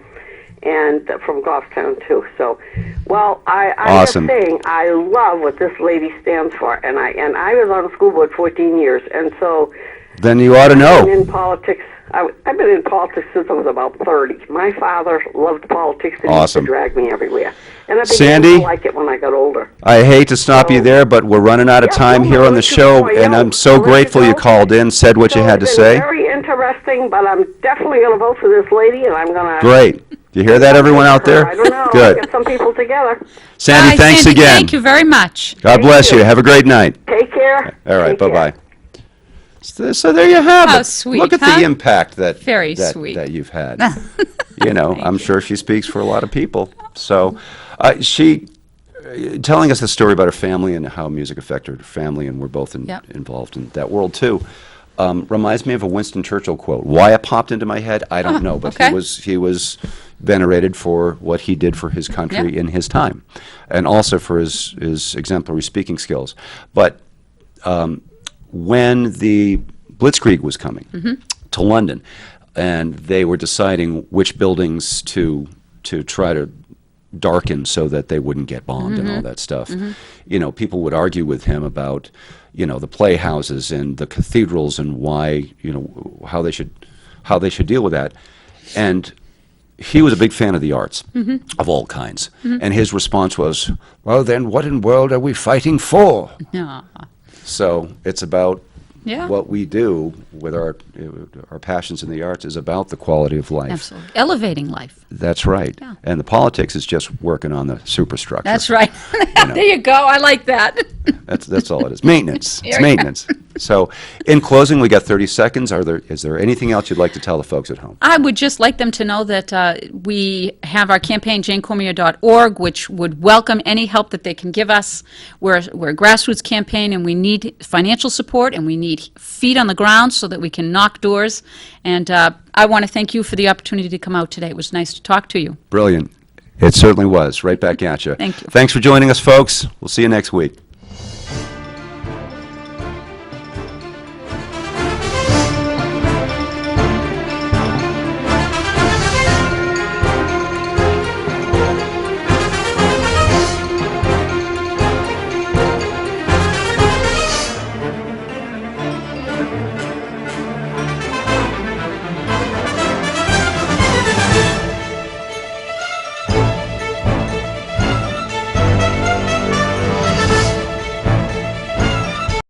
and from Goffstown too. So, well, I'm Awesome. just saying I love what this lady stands for, and I was on the school board 14 years, and so. Then you ought to I've been know. in politics. I've been in politics since I was about 30. My father loved politics and Awesome. used to drag me everywhere. And I began Sandy? to like it when I got older. I hate to stop you there, but we're running out of Yeah, time no, here no, on the it's just show, more and yellow. I'm so I'll let grateful you you go. called in, said what you had to It's say. been very interesting, but I'm definitely going to vote for this lady, and I'm going to... Great. You hear that, everyone out there? I don't know. Good. Get some people together. Sandy, Bye, thanks Sandy. again. Thank you very much. God bless you. Have a great night. Take care. All right, Take care. bye-bye. So there you have How it. sweet, Look at huh? the impact that Very sweet. that you've had. I'm sure she speaks for a lot of people. So she telling us the story about her family and how music affected her family, and we're both Yep. involved in that world too. Reminds me of a Winston Churchill quote. Why it popped into my head, I don't know, but okay. he was venerated for what he did for his country Yeah. in his time, and also for his exemplary speaking skills. But when the Blitzkrieg was coming to London, and they were deciding which buildings to try to darken so that they wouldn't get bombed and all that stuff, people would argue with him about, the playhouses and the cathedrals and why, how they should deal with that. And he was a big fan of the arts, of all kinds. And his response was, well, then what in the world are we fighting for? Yeah. So it's about Yeah. what we do with our passions in the arts is about the quality of life. Absolutely. Elevating life. That's right. Yeah. And the politics is just working on the superstructure. That's right. There you go. I like that. That's all it is. Maintenance. It's There you maintenance. So, in closing, we got 30 seconds. Is there anything else you'd like to tell the folks at home? I would just like them to know that we have our campaign, janecormier.org, which would welcome any help that they can give us. We're a grassroots campaign, and we need financial support, and we need feet on the ground so that we can knock doors. And I want to thank you for the opportunity to come out today. It was nice to talk to you. Brilliant. It certainly was. Right back at you. Thank you. Thanks for joining us, folks. We'll see you next week.